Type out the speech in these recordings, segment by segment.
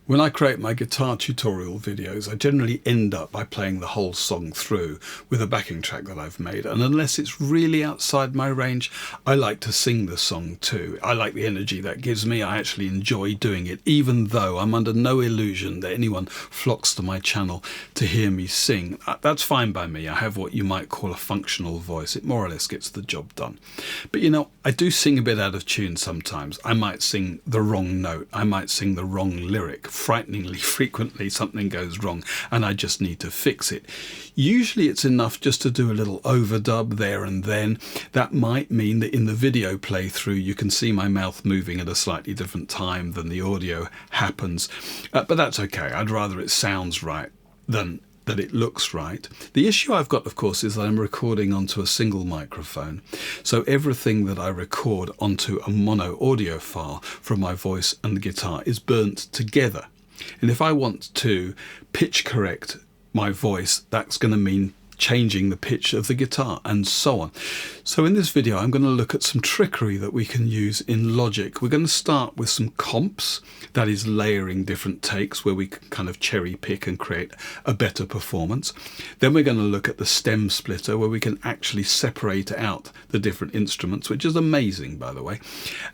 When I create my guitar tutorial videos, I generally end up by playing the whole song through with a backing track that I've made, and unless it's really outside my range, I like to sing the song too. I like the energy that gives me. I actually enjoy doing it, even though I'm under no illusion that anyone flocks to my channel to hear me sing. That's fine by me. I have what you might call a functional voice. It more or less gets the job done. But you know, I do sing a bit out of tune sometimes. I might sing the wrong note. I might sing the wrong lyric. Frighteningly frequently something goes wrong and I just need to fix it. Usually it's enough just to do a little overdub there and then. That might mean that in the video playthrough you can see my mouth moving at a slightly different time than the audio happens, but that's okay. I'd rather it sounds right than that it looks right. The issue I've got, of course, is that I'm recording onto a single microphone. So everything that I record onto a mono audio file from my voice and the guitar is burnt together. And if I want to pitch correct my voice, that's going to mean changing the pitch of the guitar and so on. So in this video I'm going to look at some trickery that we can use in Logic. We're going to start with some comps, that is layering different takes where we can kind of cherry pick and create a better performance. Then we're going to look at the stem splitter where we can actually separate out the different instruments, which is amazing by the way.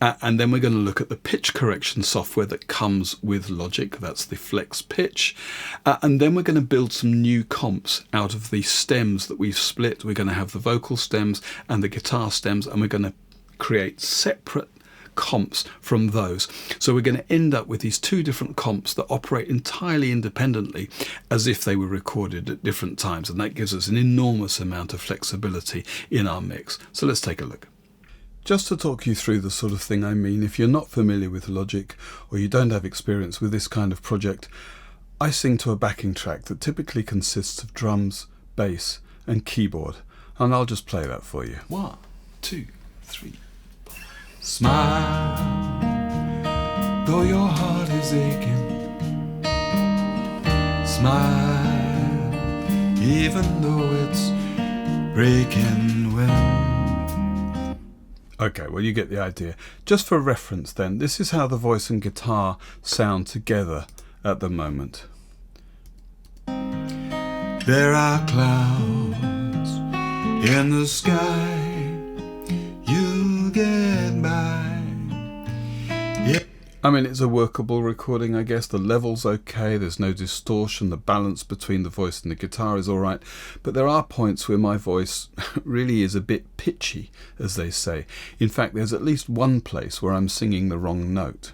And then we're going to look at the pitch correction software that comes with Logic, that's the Flex Pitch. And then we're going to build some new comps out of the stems that we've split. We're going to have the vocal stems and the guitar stems, and we're going to create separate comps from those. So we're going to end up with these two different comps that operate entirely independently as if they were recorded at different times, and that gives us an enormous amount of flexibility in our mix. So let's take a look. Just to talk you through the sort of thing I mean, if you're not familiar with Logic or you don't have experience with this kind of project, I sing to a backing track that typically consists of drums, bass and keyboard, and I'll just play that for you. 1, 2, 3. Smile, though your heart is aching. Smile, even though it's breaking wind. Okay, well you get the idea. Just for reference then, this is how the voice and guitar sound together at the moment. There are clouds in the sky, you'll get by. Yep. I mean, it's a workable recording, I guess. The level's okay, there's no distortion, the balance between the voice and the guitar is alright, but there are points where my voice really is a bit pitchy, as they say. In fact, there's at least one place where I'm singing the wrong note.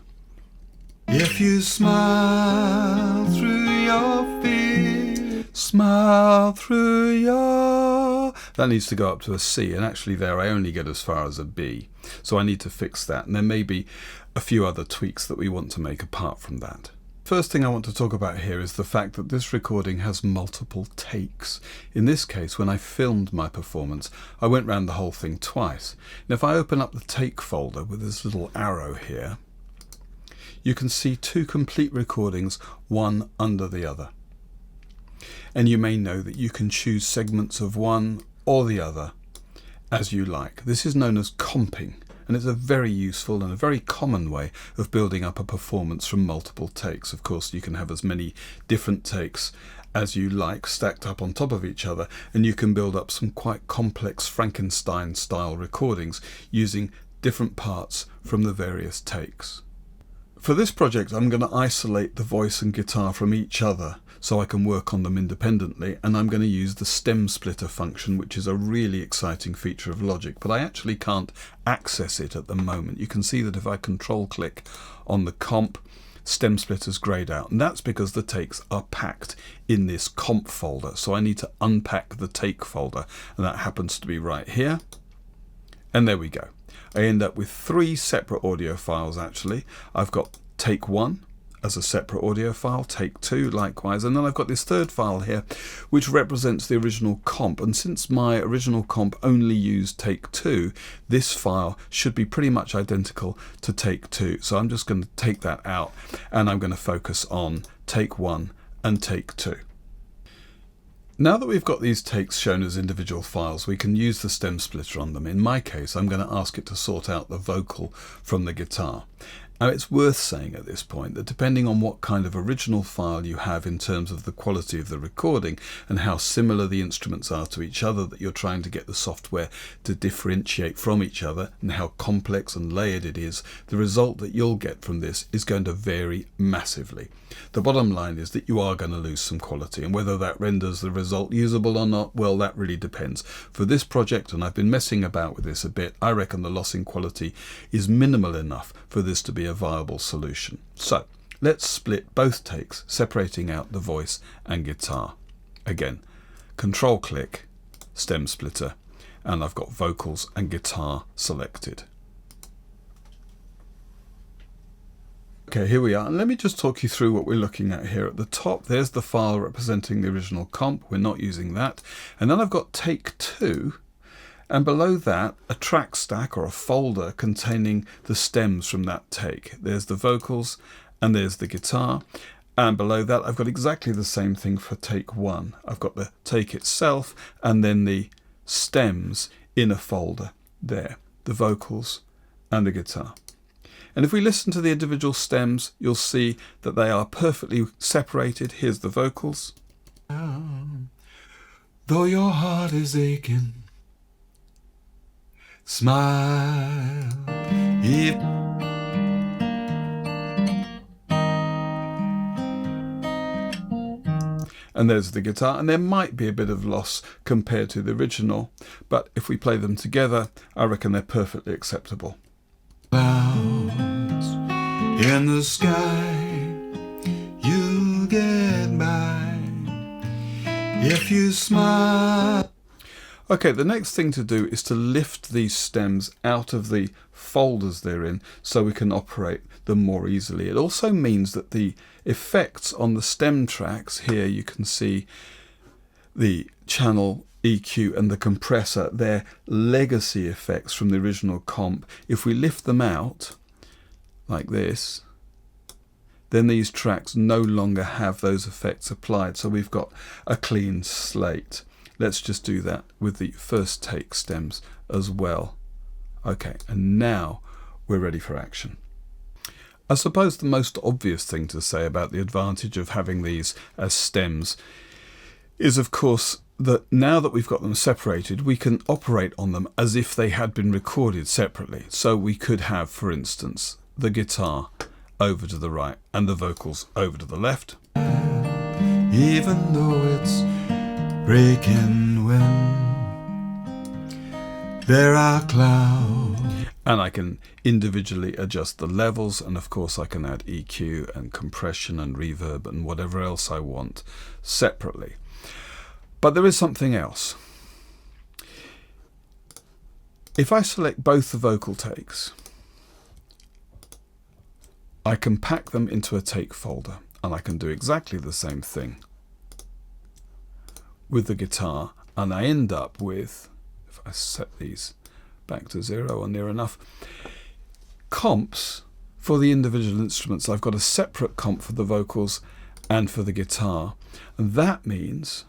If you smile through your fear, smile through your... That needs to go up to a C, and actually there I only get as far as a B. So I need to fix that, and there may be a few other tweaks that we want to make apart from that. First thing I want to talk about here is the fact that this recording has multiple takes. In this case, when I filmed my performance, I went round the whole thing twice. Now if I open up the take folder with this little arrow here, you can see two complete recordings, one under the other. And you may know that you can choose segments of one or the other as you like. This is known as comping, and it's a very useful and a very common way of building up a performance from multiple takes. Of course, you can have as many different takes as you like stacked up on top of each other, and you can build up some quite complex Frankenstein style recordings using different parts from the various takes. For this project I'm going to isolate the voice and guitar from each other so I can work on them independently, and I'm going to use the stem splitter function, which is a really exciting feature of Logic, but I actually can't access it at the moment. You can see that if I control click on the comp, stem splitter's grayed out, and that's because the takes are packed in this comp folder. So I need to unpack the take folder, and that happens to be right here, and there we go. I end up with 3 separate audio files actually. I've got take 1 as a separate audio file, take 2 likewise, and then I've got this third file here which represents the original comp, and since my original comp only used take 2, this file should be pretty much identical to take 2. So I'm just going to take that out and I'm going to focus on take 1 and take 2. Now that we've got these takes shown as individual files, we can use the stem splitter on them. In my case, I'm going to ask it to sort out the vocal from the guitar. Now, it's worth saying at this point that depending on what kind of original file you have in terms of the quality of the recording and how similar the instruments are to each other that you're trying to get the software to differentiate from each other, and how complex and layered it is, the result that you'll get from this is going to vary massively. The bottom line is that you are going to lose some quality, and whether that renders the result usable or not, well, that really depends. For this project, and I've been messing about with this a bit, I reckon the loss in quality is minimal enough for this to be a viable solution. So let's split both takes, separating out the voice and guitar. Again, control click, stem splitter, and I've got vocals and guitar selected. Okay, here we are, and let me just talk you through what we're looking at here. At the top, there's the file representing the original comp. We're not using that. And then I've got take 2, and below that, a track stack or a folder containing the stems from that take. There's the vocals, and there's the guitar. And below that, I've got exactly the same thing for take 1. I've got the take itself, and then the stems in a folder there, the vocals and the guitar. And if we listen to the individual stems, you'll see that they are perfectly separated. Here's the vocals. Though your heart is aching, smile. And there's the guitar, and there might be a bit of loss compared to the original, but if we play them together, I reckon they're perfectly acceptable. Clouds in the sky, you get by if you smile. Okay, the next thing to do is to lift these stems out of the folders they're in so we can operate them more easily. It also means that the effects on the stem tracks, here you can see the channel EQ and the compressor, they're legacy effects from the original comp. If we lift them out like this, then these tracks no longer have those effects applied, so we've got a clean slate. Let's just do that with the first take stems as well. Okay, and now we're ready for action. I suppose the most obvious thing to say about the advantage of having these as stems is, of course, that now that we've got them separated, we can operate on them as if they had been recorded separately. So we could have, for instance, the guitar over to the right and the vocals over to the left. Even though it's breaking when there are clouds. And I can individually adjust the levels, and of course I can add EQ and compression and reverb and whatever else I want separately. But there is something else. If I select both the vocal takes, I can pack them into a take folder, and I can do exactly the same thing with the guitar, and I end up with, if I set these back to 0 or near enough, comps for the individual instruments. I've got a separate comp for the vocals and for the guitar, and that means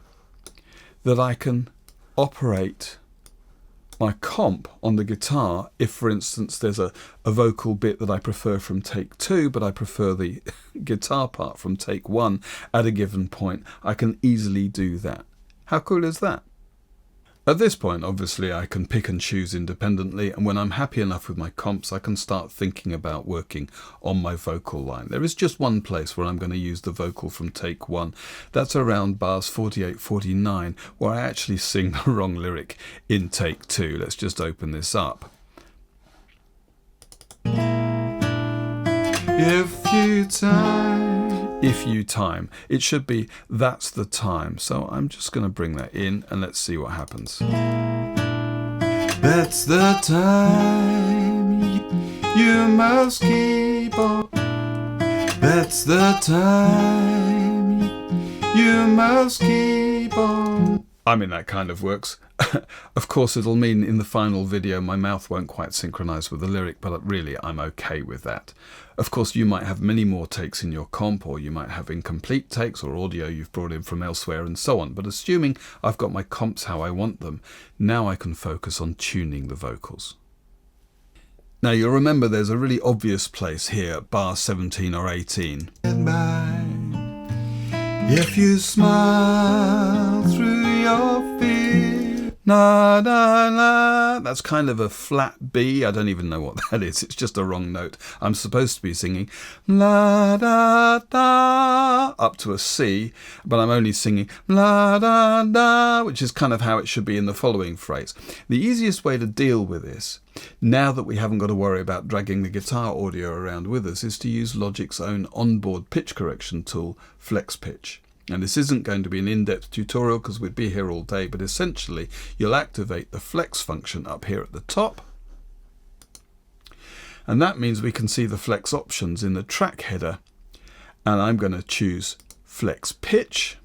that I can operate my comp on the guitar if, for instance, there's a vocal bit that I prefer from take 2, but I prefer the guitar part from take 1 at a given point. I can easily do that. How cool is that? At this point, obviously, I can pick and choose independently, and when I'm happy enough with my comps, I can start thinking about working on my vocal line. There is just one place where I'm going to use the vocal from take 1. That's around bars 48-49, where I actually sing the wrong lyric in take 2. Let's just open this up. If you time. It should be that's the time. So I'm just going to bring that in and let's see what happens. That's the time you must keep on. That's the time you must keep on. I mean, that kind of works. Of course, it'll mean in the final video my mouth won't quite synchronize with the lyric, but really I'm okay with that. Of course, you might have many more takes in your comp, or you might have incomplete takes or audio you've brought in from elsewhere and so on. But assuming I've got my comps how I want them, now I can focus on tuning the vocals. Now you'll remember there's a really obvious place here, bar 17 or 18. If you smile through your fear, na na na. That's kind of a flat B. I don't even know what that is. It's just a wrong note. I'm supposed to be singing la da da up to a C, but I'm only singing la da da, which is kind of how it should be in the following phrase. The easiest way to deal with this, now that we haven't got to worry about dragging the guitar audio around with us, is to use Logic's own onboard pitch correction tool, Flex Pitch. And this isn't going to be an in-depth tutorial because we'd be here all day, but essentially you'll activate the flex function up here at the top. And that means we can see the flex options in the track header. And I'm going to choose Flex Pitch.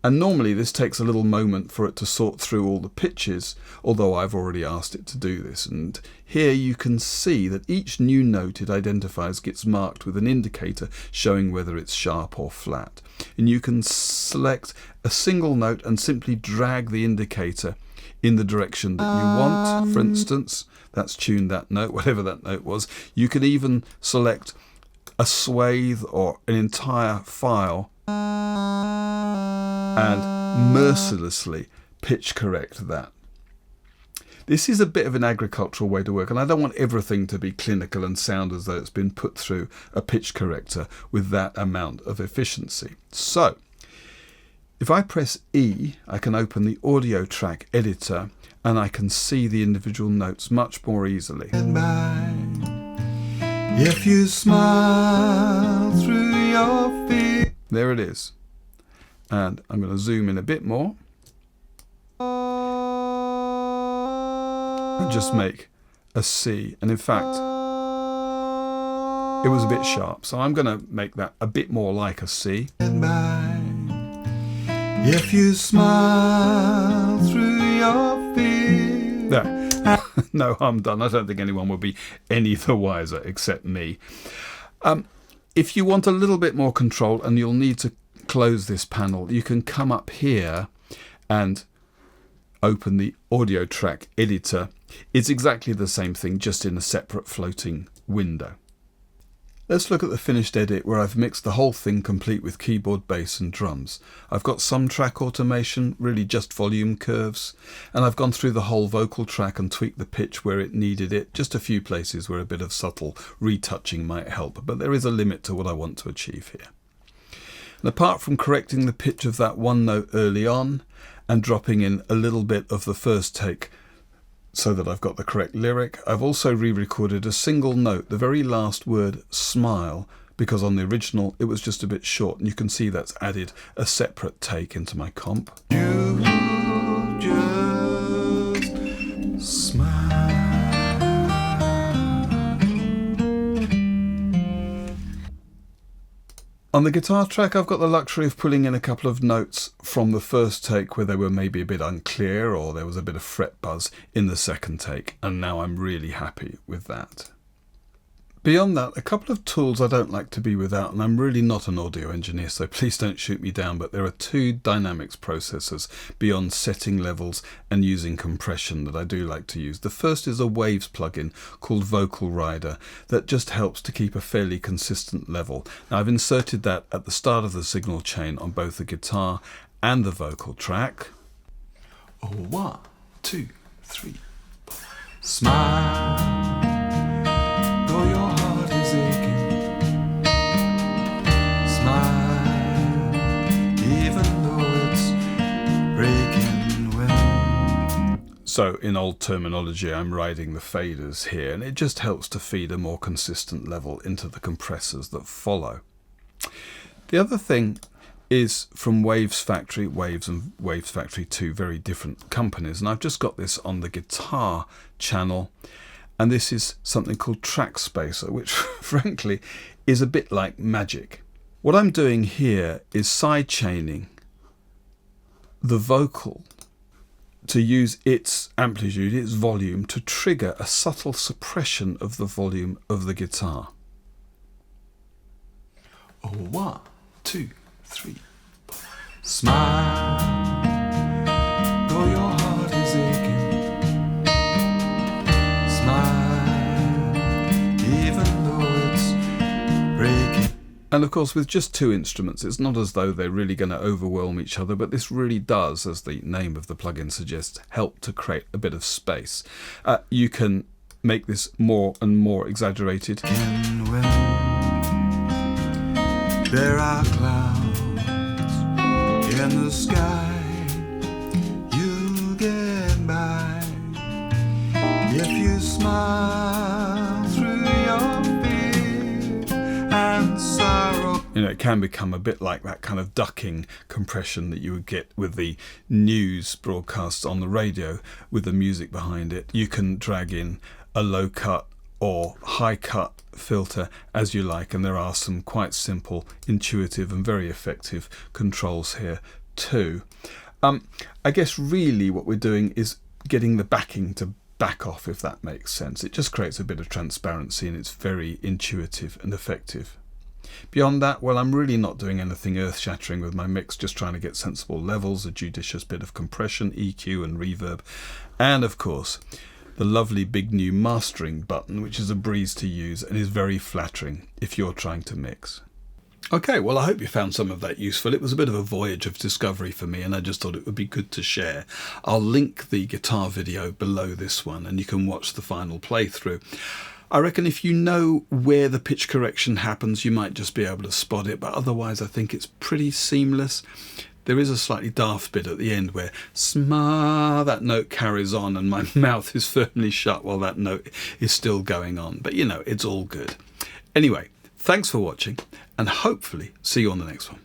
And normally this takes a little moment for it to sort through all the pitches, although I've already asked it to do this. And here you can see that each new note it identifies gets marked with an indicator showing whether it's sharp or flat. And you can select a single note and simply drag the indicator in the direction that you want. For instance, that's tuned that note, whatever that note was. You can even select a swathe or an entire file and mercilessly pitch correct that. This is a bit of an agricultural way to work, and I don't want everything to be clinical and sound as though it's been put through a pitch corrector with that amount of efficiency. So, if I press E, I can open the audio track editor and I can see the individual notes much more easily. If you smile through your fear. There it is. And I'm going to zoom in a bit more. And just make a C. And in fact, it was a bit sharp. So I'm going to make that a bit more like a C. If you smile through your fear. There. No, I'm done. I don't think anyone will be any the wiser except me. If you want a little bit more control and you'll need to close this panel, you can come up here and open the audio track editor. It's exactly the same thing, just in a separate floating window. Let's look at the finished edit where I've mixed the whole thing complete with keyboard, bass and drums. I've got some track automation, really just volume curves, and I've gone through the whole vocal track and tweaked the pitch where it needed it, just a few places where a bit of subtle retouching might help, but there is a limit to what I want to achieve here. And apart from correcting the pitch of that one note early on and dropping in a little bit of the first take so that I've got the correct lyric, I've also re-recorded a single note, the very last word, smile, because on the original it was just a bit short, and you can see that's added a separate take into my comp. You just smile. On the guitar track, I've got the luxury of pulling in a couple of notes from the first take where they were maybe a bit unclear or there was a bit of fret buzz in the second take, and now I'm really happy with that. Beyond that, a couple of tools I don't like to be without, and I'm really not an audio engineer, so please don't shoot me down, but there are two dynamics processors beyond setting levels and using compression that I do like to use. The first is a Waves plugin called Vocal Rider that just helps to keep a fairly consistent level. Now I've inserted that at the start of the signal chain on both the guitar and the vocal track. Oh, 1, 2, 3, smile. Though your heart is aching, smile, even though it's breaking when. So in old terminology, I'm riding the faders here, and it just helps to feed a more consistent level into the compressors that follow. The other thing is from Waves Factory, Waves and Waves Factory, two very different companies, and I've just got this on the guitar channel. And this is something called Track Spacer, which frankly is a bit like magic. What I'm doing here is side chaining the vocal to use its amplitude, its volume, to trigger a subtle suppression of the volume of the guitar. Oh, 1, 2, 3, smile, though your heart is aching. Smile, And of course, with just two instruments, it's not as though they're really going to overwhelm each other, but this really does, as the name of the plugin suggests, help to create a bit of space. You can make this more and more exaggerated. And when there are clouds in the sky, you get by if you smile through your fear and sorrow. You know, it can become a bit like that kind of ducking compression that you would get with the news broadcasts on the radio with the music behind it. You can drag in a low cut or high cut filter as you like, and there are some quite simple, intuitive and very effective controls here too. I guess really what we're doing is getting the backing to back off, if that makes sense. It just creates a bit of transparency and it's very intuitive and effective. Beyond that, well, I'm really not doing anything earth-shattering with my mix, just trying to get sensible levels, a judicious bit of compression, EQ and reverb, and of course the lovely big new mastering button, which is a breeze to use and is very flattering if you're trying to mix. Okay, well, I hope you found some of that useful. It was a bit of a voyage of discovery for me, and I just thought it would be good to share. I'll link the guitar video below this one and you can watch the final playthrough. I reckon if you know where the pitch correction happens, you might just be able to spot it, but otherwise I think it's pretty seamless. There is a slightly daft bit at the end where sma, that note carries on and my mouth is firmly shut while that note is still going on. But you know, it's all good. Anyway, thanks for watching and hopefully see you on the next one.